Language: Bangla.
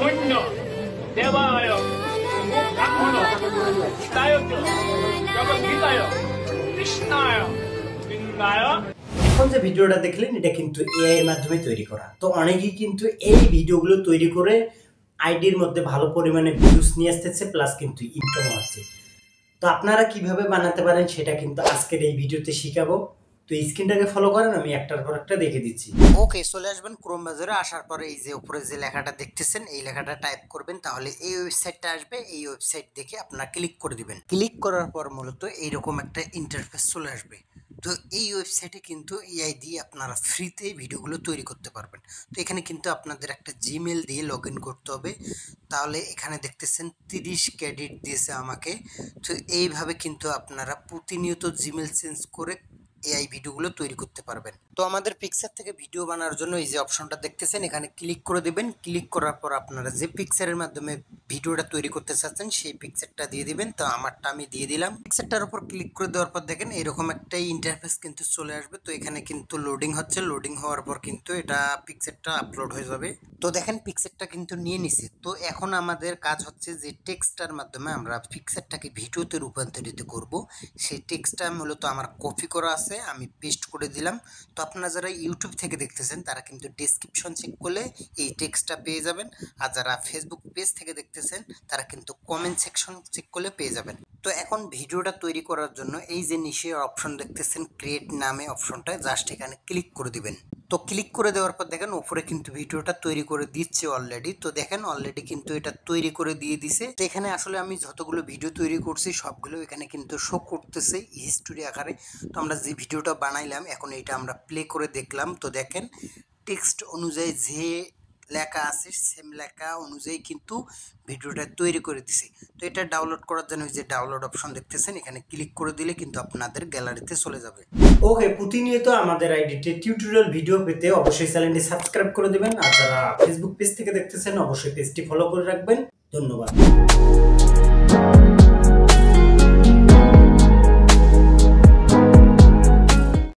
문요 대화하여 강문어 나였죠 여기 믿어요 কৃষ্ণায় কৃষ্ণায় এখন যে ভিডিওটা দেখলেন এটা কিন্তু এআই এর মাধ্যমে তৈরি করা। তো অনেকেই কিন্তু এই ভিডিওগুলো তৈরি করে আইডির মধ্যে ভালো পরিমাণে ভিউজ নিয়ে আসতেছে, প্লাস কিন্তু ইনকামও আছে। তো আপনারা কিভাবে বানাতে পারেন সেটা কিন্তু আজকের এই ভিডিওতে শিখাবো। তো স্ক্রিনটাকে ফলো করেন, আমি একটার পর একটা দেখে দিচ্ছি। ওকে, চলে আসবেন ক্রোম ব্রাউজারে। আসার পরে এই যে উপরে যে লেখাটা দেখতেছেন এই লেখাটা টাইপ করবেন, তাহলে এই ওয়েবসাইটটা আসবে। এই ওয়েবসাইট দেখে আপনারা ক্লিক করে দিবেন। ক্লিক করার পর মূলত এইরকম একটা ইন্টারফেস চলে আসবে। তো এই ওয়েবসাইটে কিন্তু এআই দিয়ে আপনারা ফ্রিতে ভিডিওগুলো তৈরি করতে পারবেন। তো এখানে কিন্তু আপনাদের একটা জিমেল দিয়ে লগ ইন করতে হবে। তাহলে এখানে দেখতেছেন 30 ক্রেডিট দিয়েছে আমাকে। তো এইভাবে কিন্তু আপনারা প্রতিনিয়ত জিমেল চেঞ্জ করে এআই ভিডিওগুলো তৈরি করতে পারবেন। তো আমাদের পিকচার থেকে ভিডিও বানানোর জন্য এই যে অপশনটা দেখতেছেন এখানে ক্লিক করে দিবেন। ক্লিক করার পর আপনারা যে পিকচারের মাধ্যমে ভিডিওটা তৈরি করতে চাচ্ছেন সেই পিকচারটা দিয়ে দিবেন। তো আমারটা আমি দিয়ে দিলাম। পিকচারটার উপর ক্লিক করে দেওয়ার পর দেখেন এরকম একটা ইন্টারফেস কিন্তু চলে আসবে। তো এখানে কিন্তু লোডিং হচ্ছে। লোডিং হওয়ার পর কিন্তু এটা পিকচারটা আপলোড হয়ে যাবে। তো দেখেন পিকচারটা কিন্তু নিয়ে নিছে। তো এখন আমাদের কাজ হচ্ছে যে টেক্সটটার মাধ্যমে আমরা পিকচারটাকে ভিডিওতে রূপান্তরিত করব। সেই টেক্সটটা মূলত আমার কপি করা আছে, আমি পেস্ট করে দিলাম। তো আপনারা যারা ইউটিউব থেকে দেখতেছেন তারা কিন্তু ডেসক্রিপশন চেক করলে এই টেক্সটটা পেয়ে যাবেন। আর যারা ফেসবুক পেজ থেকে দেখতেছেন তারা কিন্তু কমেন্ট সেকশন চেক করলে পেয়ে যাবেন। তো এখন ভিডিওটা তৈরি করার জন্য এই যে নিচে অপশন দেখতেছেন ক্রিয়েট নামে অপশনটা, জাস্ট এখানে ক্লিক করে দিবেন। তো ক্লিক করে দেওয়ার পর দেখেন উপরে কিন্তু ভিডিওটা তৈরি করে দিচ্ছে অলরেডি। তো দেখেন অলরেডি কিন্তু এটা তৈরি করে দিয়ে দিছে। তো এখানে আসলে আমি যতগুলো ভিডিও তৈরি করছি সবগুলো এখানে কিন্তু শো করতেছে হিস্টোরি আকারে। তো আমরা যে ভিডিওটা বানাইলাম এখন এটা আমরা প্লে করে দেখলাম। তো দেখেন টেক্সট অনুযায়ী যে লেখা আছে সেম লেখা অনুযায়ী কিন্তু ভিডিওটা তৈরি করে দিছি। তো এটা ডাউনলোড করার জন্য যে ডাউনলোড অপশন দেখতেছেন এখানে ক্লিক করে দিলে কিন্তু আপনাদের গ্যালারিতে চলে যাবে। ওকে, প্রতিনিয়ত আমাদের আইডিতে টিউটোরিয়াল ভিডিও পেতে অবশ্যই চ্যানেলটি সাবস্ক্রাইব করে দিবেন। আর যারা ফেসবুক পেজ থেকে দেখতেছেন অবশ্যই পেজটি ফলো করে রাখবেন। ধন্যবাদ।